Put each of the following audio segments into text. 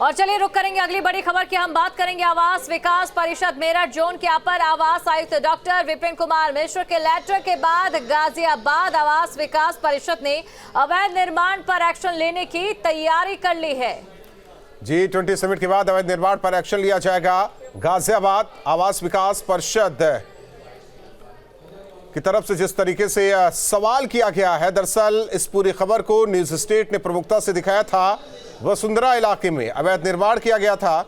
और चलिए रुक करेंगे अगली बड़ी खबर की। हम बात करेंगे आवास विकास परिषद मेरठ जोन के अपर आवास आयुक्त डॉक्टर विपिन कुमार मिश्र के लेटर के बाद गाजियाबाद आवास विकास परिषद ने अवैध निर्माण पर एक्शन लेने की तैयारी कर ली है। G20 समिट के बाद अवैध निर्माण पर एक्शन लिया जाएगा। गाजियाबाद आवास विकास परिषद की तरफ से जिस तरीके से सवाल किया गया है, दरअसल इस पूरी खबर को न्यूज स्टेट ने प्रमुखता से दिखाया था। वसुंधरा इलाके में अवैध निर्माण किया गया था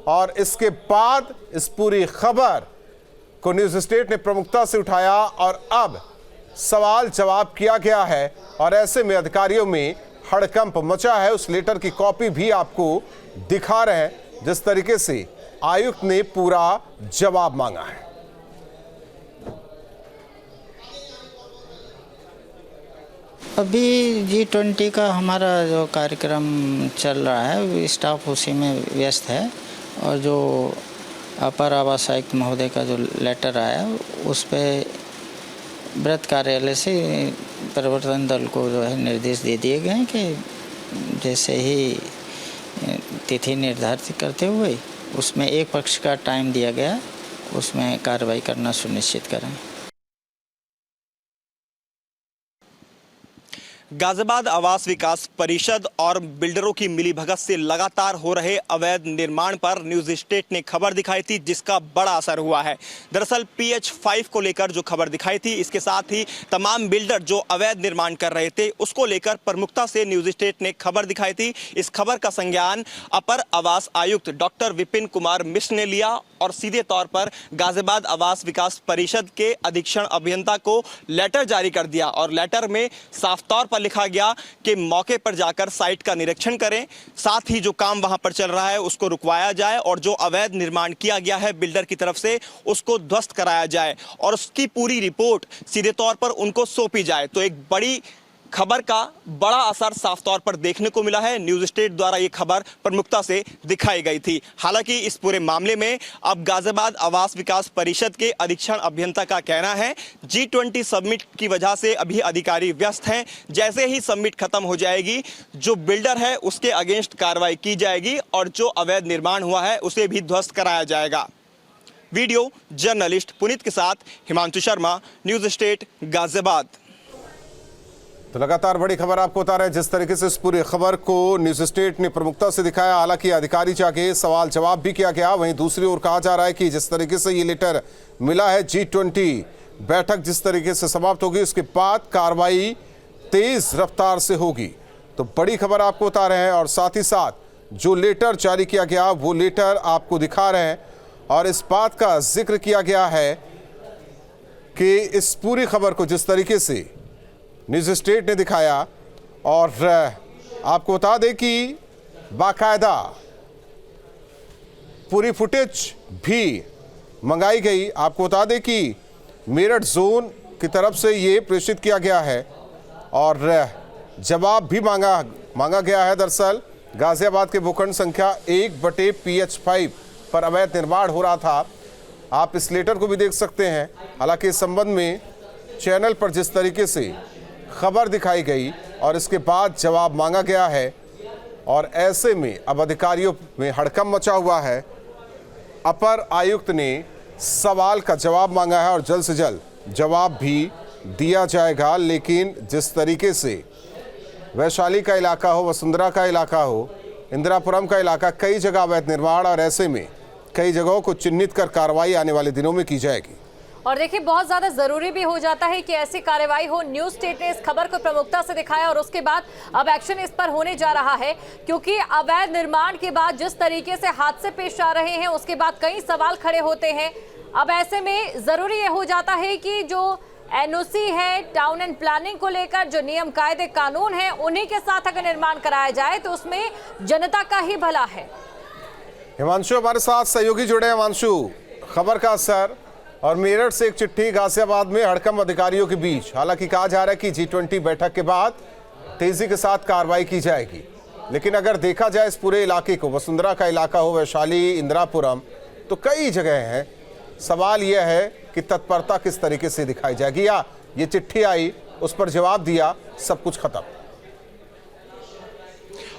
और इसके बाद इस पूरी खबर को न्यूज स्टेट ने प्रमुखता से उठाया और अब सवाल जवाब किया गया है और ऐसे में अधिकारियों में हड़कंप मचा है। उस लेटर की कॉपी भी आपको दिखा रहे हैं जिस तरीके से आयुक्त ने पूरा जवाब मांगा है। अभी G20 का हमारा जो कार्यक्रम चल रहा है स्टाफ उसी में व्यस्त है और जो अपर आवास आयुक्त महोदय का जो लेटर आया उस पे व्रत कार्यालय से प्रवर्तन दल को जो है निर्देश दे दिए गए हैं कि जैसे ही तिथि निर्धारित करते हुए उसमें एक पक्ष का टाइम दिया गया, उसमें कार्रवाई करना सुनिश्चित करें। गाजियाबाद आवास विकास परिषद और बिल्डरों की मिलीभगत से लगातार हो रहे अवैध निर्माण पर न्यूज स्टेट ने खबर दिखाई थी जिसका बड़ा असर हुआ है। दरअसल PH5 को लेकर जो खबर दिखाई थी, इसके साथ ही तमाम बिल्डर जो अवैध निर्माण कर रहे थे उसको लेकर प्रमुखता से न्यूज स्टेट ने खबर दिखाई थी। इस खबर का संज्ञान अपर आवास आयुक्त डॉक्टर विपिन कुमार मिश्र ने लिया और सीधे तौर पर गाजियाबाद आवास विकास परिषद के अधीक्षण अभियंता को लेटर जारी कर दिया और लेटर में साफ तौर पर लिखा गया कि मौके पर जाकर साइट का निरीक्षण करें, साथ ही जो काम वहां पर चल रहा है उसको रुकवाया जाए और जो अवैध निर्माण किया गया है बिल्डर की तरफ से उसको ध्वस्त कराया जाए और उसकी पूरी रिपोर्ट सीधे तौर पर उनको सौंपी जाए। तो एक बड़ी खबर का बड़ा असर साफ तौर पर देखने को मिला है। न्यूज स्टेट द्वारा ये खबर प्रमुखता से दिखाई गई थी। हालांकि इस पूरे मामले में अब गाजियाबाद आवास विकास परिषद के अधीक्षण अभियंता का कहना है G20 समिट की वजह से अभी अधिकारी व्यस्त हैं। जैसे ही समिट खत्म हो जाएगी जो बिल्डर है उसके अगेंस्ट कार्रवाई की जाएगी और जो अवैध निर्माण हुआ है उसे भी ध्वस्त कराया जाएगा। वीडियो जर्नलिस्ट पुनीत के साथ हिमांशु शर्मा, न्यूज स्टेट गाजियाबाद। तो लगातार बड़ी खबर आपको बता रहे हैं जिस तरीके से इस पूरी खबर को न्यूज स्टेट ने प्रमुखता से दिखाया। हालांकि अधिकारी जाके सवाल जवाब भी किया गया। वहीं दूसरी ओर कहा जा रहा है कि जिस तरीके से ये लेटर मिला है, G20 बैठक जिस तरीके से समाप्त होगी उसके बाद कार्रवाई तेज रफ्तार से होगी। तो बड़ी खबर आपको बता रहे हैं और साथ ही साथ जो लेटर जारी किया गया वो लेटर आपको दिखा रहे हैं और इस बात का जिक्र किया गया है कि इस पूरी खबर को जिस तरीके से न्यूज स्टेट ने दिखाया और आपको बता दें कि बाकायदा पूरी फुटेज भी मंगाई गई। आपको बता दें कि मेरठ जोन की तरफ से ये प्रेषित किया गया है और जवाब भी मांगा गया है। दरअसल गाजियाबाद के भूखंड संख्या 1/PH5 पर अवैध निर्माण हो रहा था। आप इस लेटर को भी देख सकते हैं। हालांकि इस संबंध में चैनल पर जिस तरीके से खबर दिखाई गई और इसके बाद जवाब मांगा गया है और ऐसे में अब अधिकारियों में हड़कंप मचा हुआ है। अपर आयुक्त ने सवाल का जवाब मांगा है और जल्द से जल्द जवाब भी दिया जाएगा। लेकिन जिस तरीके से वैशाली का इलाका हो, वसुंधरा का इलाका हो, इंदिरापुरम का इलाका, कई जगह अवैध निर्माण और ऐसे में कई जगहों को चिन्हित कर कार्रवाई आने वाले दिनों में की जाएगी। और देखिए बहुत ज्यादा जरूरी भी हो जाता है कि ऐसी कार्रवाई हो। न्यूज स्टेट ने इस खबर को प्रमुखता से दिखाया और उसके बाद अब एक्शन इस पर होने जा रहा है क्योंकि अवैध निर्माण के बाद जिस तरीके से हादसे पेश आ रहे हैं उसके बाद कई सवाल खड़े होते हैं। अब ऐसे में जरूरी ये हो जाता है कि जो NOC है, टाउन एंड प्लानिंग को लेकर जो नियम कायदे कानून है उन्हीं के साथ अगर निर्माण कराया जाए तो उसमें जनता का ही भला है। हिमांशु हमारे साथ सहयोगी जुड़े हैं। हिमांशु, खबर का असर और मेरठ से एक चिट्ठी गाजियाबाद में हड़कंप अधिकारियों के बीच। हालांकि कहा जा रहा है कि G20 बैठक के बाद तेजी के साथ कार्रवाई की जाएगी, लेकिन अगर देखा जाए इस पूरे इलाके को, वसुंधरा का इलाका हो, वैशाली, इंदिरापुरम, तो कई जगह हैं। सवाल यह है कि तत्परता किस तरीके से दिखाई जाएगी या ये चिट्ठी आई उस पर जवाब दिया, सब कुछ खत्म।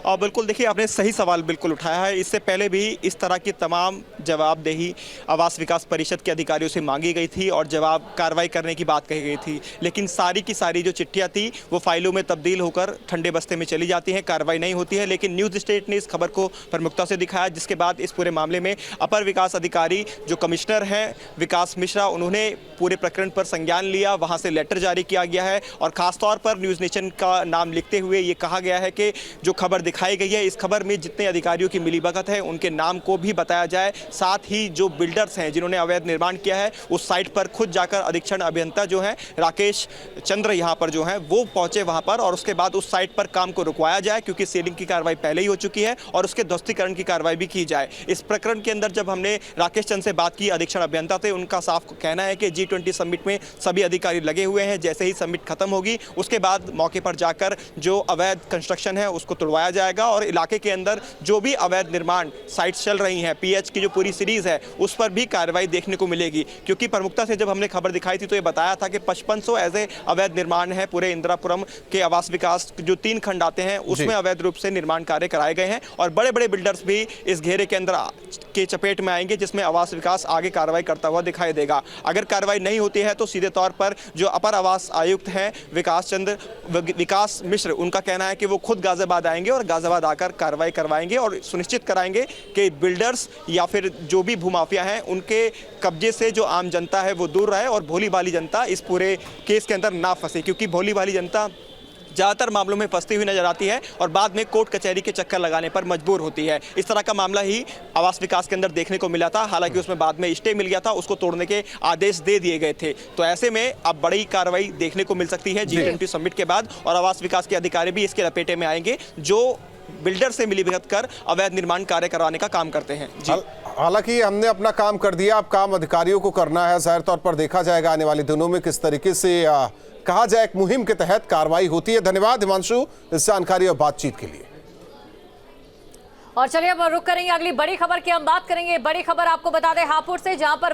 और बिल्कुल देखिए, आपने सही सवाल बिल्कुल उठाया है। इससे पहले भी इस तरह की तमाम जवाबदेही आवास विकास परिषद के अधिकारियों से मांगी गई थी और जवाब कार्रवाई करने की बात कही गई थी, लेकिन सारी की सारी जो चिट्ठियां थी वो फाइलों में तब्दील होकर ठंडे बस्ते में चली जाती हैं, कार्रवाई नहीं होती है। लेकिन न्यूज़ स्टेट ने इस खबर को प्रमुखता से दिखाया, जिसके बाद इस पूरे मामले में अपर विकास अधिकारी जो कमिश्नर हैं विकास मिश्रा, उन्होंने पूरे प्रकरण पर संज्ञान लिया। वहां से लेटर जारी किया गया है और खासतौर पर न्यूज़ नेशन का नाम लिखते हुए ये कहा गया है कि जो खबर दिखाई गई है, इस खबर में जितने अधिकारियों की मिलीभगत है उनके नाम को भी बताया जाए। साथ ही जो बिल्डर्स हैं जिन्होंने अवैध निर्माण किया है, उस साइट पर खुद जाकर अधीक्षण अभियंता जो है राकेश चंद्र यहाँ पर जो है वो पहुंचे वहां पर, और उसके बाद उस साइट पर काम को रुकवाया जाए, क्योंकि सीलिंग की कार्रवाई पहले ही हो चुकी है, और उसके ध्वस्तीकरण की कार्रवाई भी की जाए। इस प्रकरण के अंदर जब हमने राकेश चंद्र से बात की, अधीक्षण अभियंता थे, उनका साफ कहना है कि G20 समिट में सभी अधिकारी लगे हुए हैं। जैसे ही समिट खत्म होगी उसके बाद मौके पर जाकर जो अवैध कंस्ट्रक्शन है उसको तोड़वाया जाएगा, और इलाके के अंदर जो भी अवैध निर्माण साइट्स चल रही हैं, PH की जो पूरी सीरीज है उस पर भी कार्रवाई देखने को मिलेगी। क्योंकि प्रमुखता से जब हमने खबर दिखाई थी तो ये बताया था कि 5500 ऐसे अवैध निर्माण है पूरे इंदिरापुरम के आवास विकास जो 3 खंड आते हैं उसमें अवैध रूप से निर्माण कार्य कराए गए हैं, और बड़े बड़े बिल्डर्स भी इस घेरे के अंदर के चपेट में आएंगे, जिसमें आवास विकास आगे कार्रवाई करता हुआ दिखाई देगा। अगर कार्रवाई नहीं होती है तो सीधे तौर पर जो अपर आवास आयुक्त हैं विकास मिश्र, उनका कहना है कि वो खुद गाजियाबाद आएंगे और गाजियाबाद आकर कार्रवाई करवाएंगे और सुनिश्चित कराएंगे कि बिल्डर्स या फिर जो भी भूमाफिया हैं उनके कब्जे से जो आम जनता है वो दूर रहे और भोली भाली जनता इस पूरे केस के अंदर ना फंसे, क्योंकि भोली भाली जनता ज़्यादातर मामलों में फंसती हुई नजर आती है और बाद में कोर्ट कचहरी के चक्कर लगाने पर मजबूर होती है। इस तरह का मामला ही आवास विकास के अंदर देखने को मिला था, हालांकि उसमें बाद में स्टे मिल गया था, उसको तोड़ने के आदेश दे दिए गए थे। तो ऐसे में अब बड़ी कार्रवाई देखने को मिल सकती है G20 समिट के बाद, और आवास विकास के अधिकारी भी इसके लपेटे में आएंगे जो बिल्डर से मिलीभगत कर अवैध निर्माण कार्य करवाने का काम करते हैं। हालांकि हमने अपना काम कर दिया, अब काम अधिकारियों को करना है। जाहिर तौर पर देखा जाएगा आने वाले दिनों में किस तरीके से कहा जाए एक मुहिम के तहत कार्रवाई होती है। धन्यवाद हिमांशु इस जानकारी और बातचीत के लिए। और चलिए अब रुक करेंगे, अगली बड़ी खबर की हम बात करेंगे। बड़ी खबर आपको बता दें हापुड़ से, जहां पर